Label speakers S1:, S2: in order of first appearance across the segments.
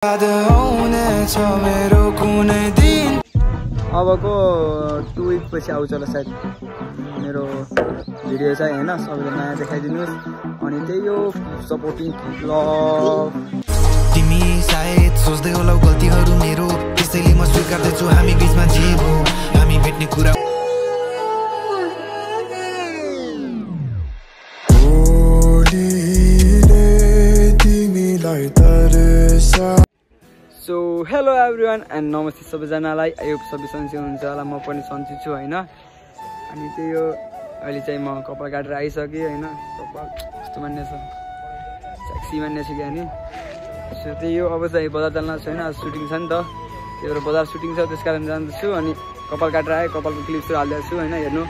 S1: अबको 2 week पछि आउँछ होला सायद मेरो भिडियो चाहिँ हैन। सबैले माया देखाइदिनुस् अनि त्यही हो सपोर्टिङ लभ।
S2: तिमी सायद सोच्दै होला गल्तीहरू मेरो, त्यसैले म स्वीकार्दैछु हामी बीचमा जे भो हामी भेट्ने कुरा।
S1: सो हेलो एभ्रिवान एन्ड नमस्ते सबैजनालाई। आयो सबै सन्चै हुनुहुन्छ होला, म पनि सन्चै छु हैन। अनि त्यही हो अहिले चाहिँ म कपाल काटेर आइसकेँ हैन। कपाल कस्तो मान्ने छ, सेक्सी मान्ने छ कि अनि। सो त्यही हो अब चाहिँ बजार जान छैन, आज सुटिङ छ नि त, त्यही भएर बजार सुटिङ छ त्यसकारण जान्छु। अनि कपाल काटेर आएँ, कपालको क्लिप्सहरू हालिदिएको छु हैन, हेर्नु।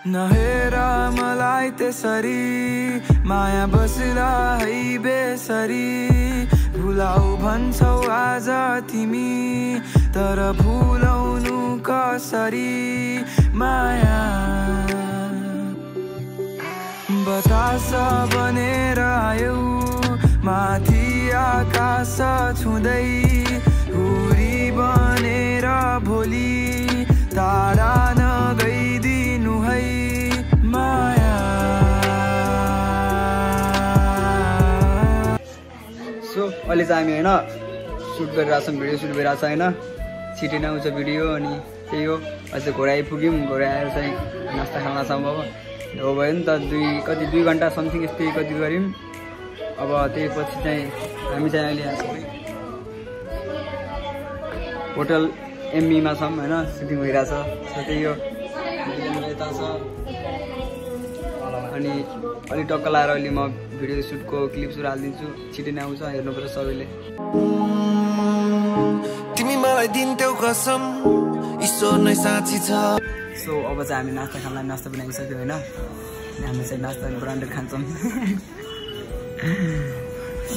S2: नहेर मलाई त्यसरी माया बसला है बेसरी, भुलाउ भन्छौ आज तिमी तर भुलाउनु कसरी माया। बतास बनेर आयौ माथि आकाश छुँदै, हुरी बनेर भोलि टाढा नगइदिनु है माया।
S1: सो अहिले चाहिँ हामी होइन सुट गरिरहेको छौँ, भिडियो सुट भइरहेको छ होइन। छिटै नआउँछ भिडियो। अनि त्यही हो अझै घोडा आइपुग्यौँ, घोडा आएर चाहिँ नास्ता खान छौँ। अब हो भयो नि त 2 घन्टा समथिङ यस्तै कति गऱ्यौँ। अब त्यही पछि चाहिँ हामी चाहिँ अहिले होटल एमबीमा छौँ होइन, सुटिङ भइरहेछ। त्यही हो यता छ। अनि अलिक टक्क लाएर अहिले म भिडियो सुटको क्लिप्सहरू हालिदिन्छु, छिटै नै आउँछ, हेर्नुपर्छ सबैले।
S2: तिमी मलाई दिन्थ्यौ कसम ईश्वर नै साँची छ।
S1: सो अब चाहिँ हामी नास्ता खानलाई नास्ता बनाइसक्यो होइन। हामी चाहिँ नास्ता ब्रान्डेड खान्छौँ,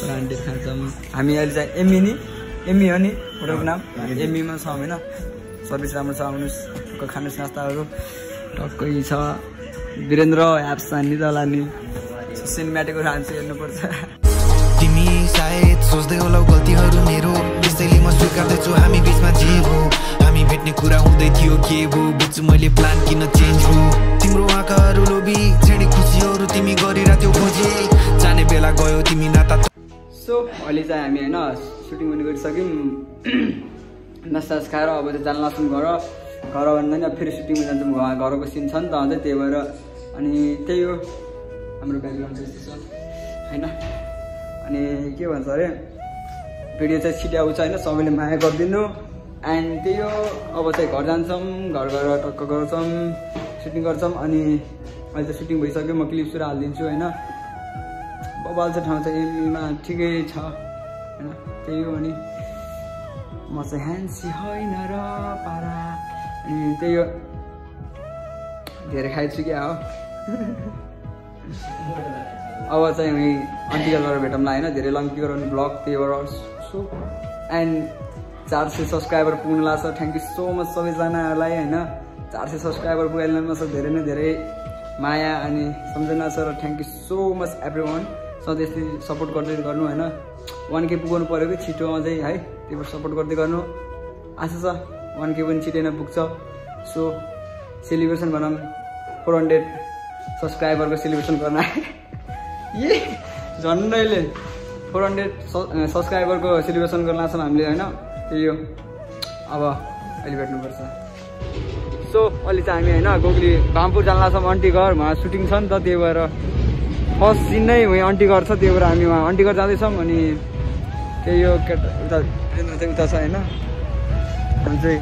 S1: ब्रान्डेड खान्छौँ हामी। अहिले चाहिँ एमबी हो नि होटलको नाम, एमबीमा छ होइन। सर्भिस राम्रो छ, आउनुहोस् खानुहोस् नास्ताहरू टक्कै छ। वीरेन्द्र एप्स हान्ने तल नि सिनेम्याटिकहरू हान्छ, हेर्नुपर्छ।
S2: तिमी सायद सोच्दै होला गल्तीहरू मेरो, त्यसैले म स्वीकार्दैछु हामी बीचमा जे भो हामी भेट्ने कुरा हुँदै थियो के भो। बुझ्छु मैले प्लान किन चेन्ज हो, तिम्रो आँखाहरू लोभी छेडी खुसीहरू तिमी गरिरहेथ्यौ खोजे, जाने बेला गयो तिमी नाता।
S1: सो अहिले चाहिँ हामी होइन सुटिङ पनि गरिसक्यौँ, नास्ता खाएर अब चाहिँ जान लाग्छौँ घर भन्दा नि फेरि सुटिङमा जान्छौँ। घरको सिन छ नि त अझै, त्यही भएर। अनि त्यही हो हाम्रो ब्याकग्राउन्ड चाहिँ छ होइन। अनि के भन्छ अरे भिडियो चाहिँ छिटै आउँछ होइन, सबैले माया गरिदिनु। एन्ड त्यही हो अब चाहिँ घर जान्छौँ, घर गएर टक्क गर्छौँ, सुटिङ गर्छौँ। अनि अहिले चाहिँ सुटिङ भइसक्यो, म क्लिप्सहरू हालिदिन्छु होइन। बबाल चाहिँ ठाउँ चाहिँ एमबीमा ठिकै छ होइन। त्यही हो। अनि म चाहिँ ह्यान्सी होइन र पारा। अनि त्यही हो धेरै खाइछु क्या हो। अब चाहिँ हामी अन्टिकल गरेर भेटौँला होइन, धेरै लम्की गराउने ब्लग, त्यही भएर। सो एन्ड 400 सब्सक्राइबर पुग्नु लाग्छ। थ्याङ्क यू सो मच सबैजनालाई होइन। 400 सब्सक्राइबर पुगाइदिनु छ, धेरै नै धेरै माया अनि सम्झना छ। र thank you so much every one. सधैँ यसरी सपोर्ट गर्दै गर्नु होइन। 1K पुगाउनु पऱ्यो कि छिटो अझै है, त्यही भएर सपोर्ट गर्दै गर्नु। आशा छ 1K पनि छिटै नै पुग्छ। सो सेलिब्रेसन भनौँ, 400 सब्सक्राइबरको सेलिब्रेसन गर्न ए झन्डैले 400 सब्सक्राइबरको सेलिब्रेसन गर्न लाग्छौँ हामीले होइन। त्यही हो अब अहिले भेट्नुपर्छ। सो अहिले चाहिँ हामी होइन गोगली भामपुर जान लाग्छौँ, आन्टी घर। उहाँ सुटिङ छ नि त, त्यही भएर फर्स्ट सिन नै उहाँ आन्टी घर छ, त्यही भएर हामी उहाँ आन्टी घर जाँदैछौँ। अनि त्यही हो केटा उता चाहिँ उता छ होइन। हामी चाहिँ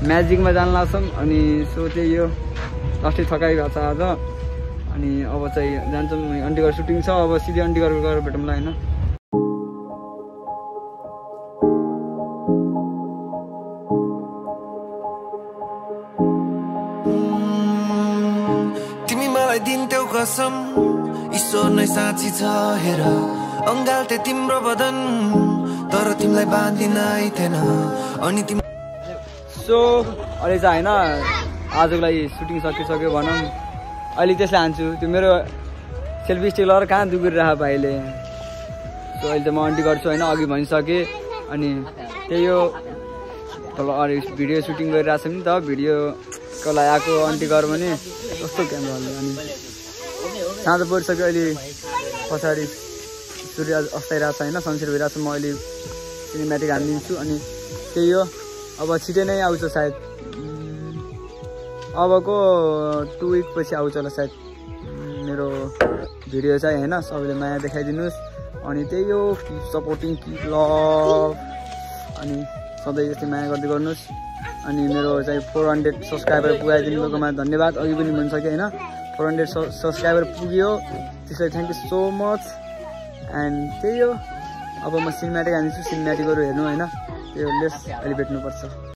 S1: म्याजिकमा जान लाग्छौँ। अनि सो त्यही हो लास्टै थकाइ भएको छ आज। अनि अब चाहिँ जान्छौँ, आन्टी घर सुटिङ छ, अब सिधै आन्टी घर गएर भेटौँला होइन।
S2: तिमी मलाई दिन्थ्यौ कसम ईश्वर नै साँची छ हेर, अङ्गाल्थे तिम्रो बदन तर तिमीलाई बाँधिनै थिएन। अनि तिमी
S1: सो अहिले चाहिँ होइन आजको लागि सुटिङ सकिसक्यो भनौँ। अहिले त्यसलाई हान्छु, त्यो मेरो सेल्फी स्टिक लगाएर कहाँ दुबिरहेको भाइले। सो अहिले त म अन्टी गर्छु होइन, अघि भनिसकेँ। अनि त्यही हो तल अरू भिडियो सुटिङ गरिरहेको छ नि त, भिडियोको लागि आएको अन्टी गर भने कस्तो क्यामेरा हाल्ने। अनि साँझ परिसक्यो, अहिले पछाडि सूर्य अस्ताइरहेको छ होइन, सनसेट भइरहेको छ। म अहिले सिनेमेटिक हालिदिन्छु। अनि त्यही हो, अब छिटै नै आउँछ सायद, अबको 2 विक पछि आउँछ होला सायद मेरो भिडियो चाहिँ होइन। सबैले माया देखाइदिनुहोस्। अनि त्यही हो, किप सपोर्टिङ, किप लभ, अनि सधैँ यस्तै माया गर्दै गर्नुहोस्। अनि मेरो चाहिँ 400 सब्सक्राइबर पुगाइदिनु भएकोमा धन्यवाद। अघि पनि भनिसकेँ होइन, 400 सब्सक्राइबर पुग्यो, त्यसलाई thank you so much. And त्यही हो, अब म सिनेमेटिक हालिदिन्छु, सिनेमेटिकहरू हेर्नु होइन, त्यो लेस अहिले भेट्नुपर्छ।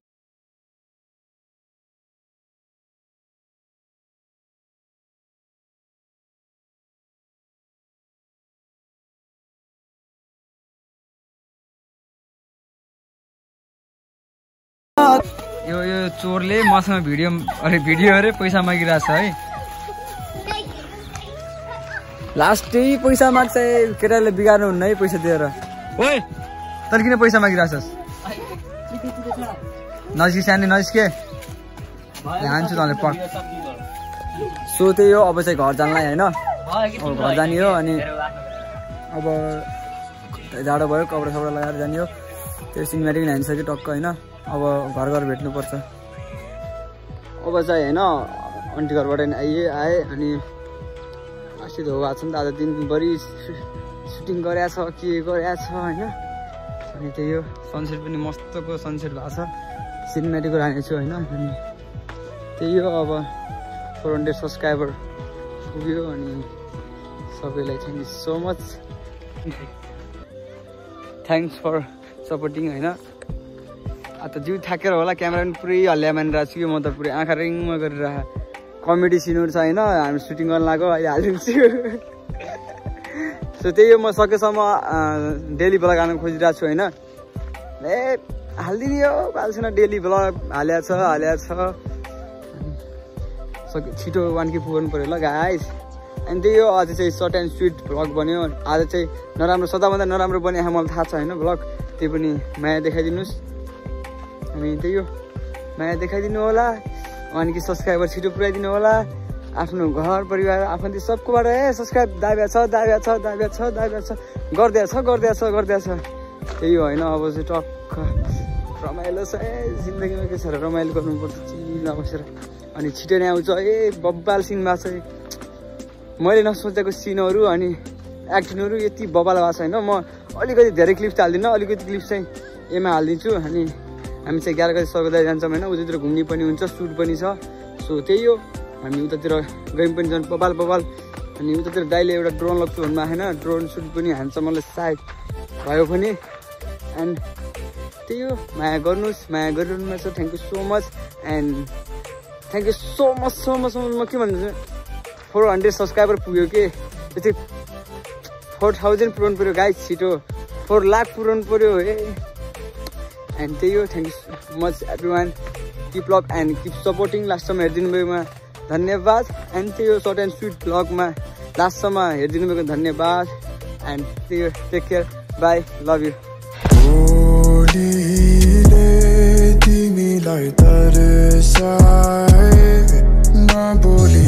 S1: यो चोरले मसँग भिडियो अरे पैसा मागिरहेको छ है। लास्टै पैसा माग्छ, केटाले बिगार्नु हुन्न है पैसा दिएर। ओए तैँले किन पैसा मागिरहेछस्? नजिक सानो नजिके हान्छु तँले पक। सो त्यही हो, अब चाहिँ घर जानलाई होइन, अब घर जाने हो। अनि अब जाडो भयो, कपडा सपडा लगाएर जाने हो। त्यो सिनेमेटिक हानिसक्यो टक्क होइन, अब घर घर भेट्नुपर्छ। अब चाहिँ होइन अन्टी घरबाट आएँ। अनि अस्ति धो भएको छ नि त, आज दिनभरि सुटिङ गरेको छ, के गरेको छ होइन। अनि त्यही हो, सनसेट पनि मस्तको सनसेट भएको छ, सिनेमेटिकहरू हानेको छु होइन। अनि त्यही हो, अब 400 सब्सक्राइबर पुग्यो। अनि सबैलाई thank you so much, thanks for supporting होइन। त जिउ थाकेर होला, क्यामेरा पनि पुरै हल्ल्या मानिरहेको छु कि म त पुरै आँखा रिङमा गरिरहेको। कमेडी सिनहरू छ होइन, हामी सुटिङ गर्न लाग्यो, अहिले हालिदिन्छु। सो त्यही हो, म सकेसम्म डेली ब्लग हाल्न खोजिरहेको छु होइन। ए हालिदिने हो बाल्छुन, डेली ब्लग हालेको छ। छिटो 1K पुग्नु पऱ्यो ल गाइस। अनि त्यही हो, आज चाहिँ सर्ट एन्ड स्विट भ्लग बन्यो। आज चाहिँ नराम्रो, सदाभन्दा नराम्रो बनिएको मलाई थाहा छ होइन भ्लग, त्यही पनि माया देखाइदिनुहोस्। अनि त्यही हो, माया देखाइदिनु होला। 1K सब्सक्राइबर छिटो पुऱ्याइदिनु होला। आफ्नो घर परिवार आफन्ती सबकोबाट सब्सक्राइब दाबिया छ गरिदिया छ। त्यही हो होइन, अब चाहिँ टक्क रमाइलो छ जिन्दगीमा, के छ र रमाइलो गर्नुपर्छ चिल बसेर। अनि छिटो नै आउँछ बब्बाल सिन भएको छ, मैले नसोचेको सिनहरू अनि एक्टिङहरू यति बब्बाल भएको छ होइन। म अलिकति धेरै क्लिप्स हाल्दिनँ, अलिकति क्लिप्स चाहिँ एमा हालिदिन्छु। अनि हामी चाहिँ 11 गते सर्वोदय जान्छौँ होइन, उतातिर घुम्ने पनि हुन्छ, सुट पनि छ। सो त्यही हो, हामी उतातिर गयौँ पनि झन् बबाल। अनि उतातिर दाइले एउटा ड्रोन लग्छु भन्नु होइन, ड्रोन सुट पनि हान्छ मलाई सायद भयो पनि। एन्ड त्यही हो, माया गर्नुहोस्, माया गरिरहनु छ। Thank you so much and thank you so much. म के भन्छु, 400 सब्सक्राइबर पुग्यो कि, यति 4000 पुऱ्याउनु पऱ्यो गाइस, छिटो 4 लाख पुऱ्याउनु पऱ्यो एन्ड त्यही हो, thank you so much everyone, keep love and keep supporting. लास्टसम्म हेरिदिनु भएकोमा धन्यवाद। एन्ड त्यही हो, सर्ट एन्ड स्विट ब्लगमा लास्टसम्म हेरिदिनु भएको धन्यवाद। एन्ड त्यही हो, take care, bye, love you. तिमीलाई तरसाए नबोली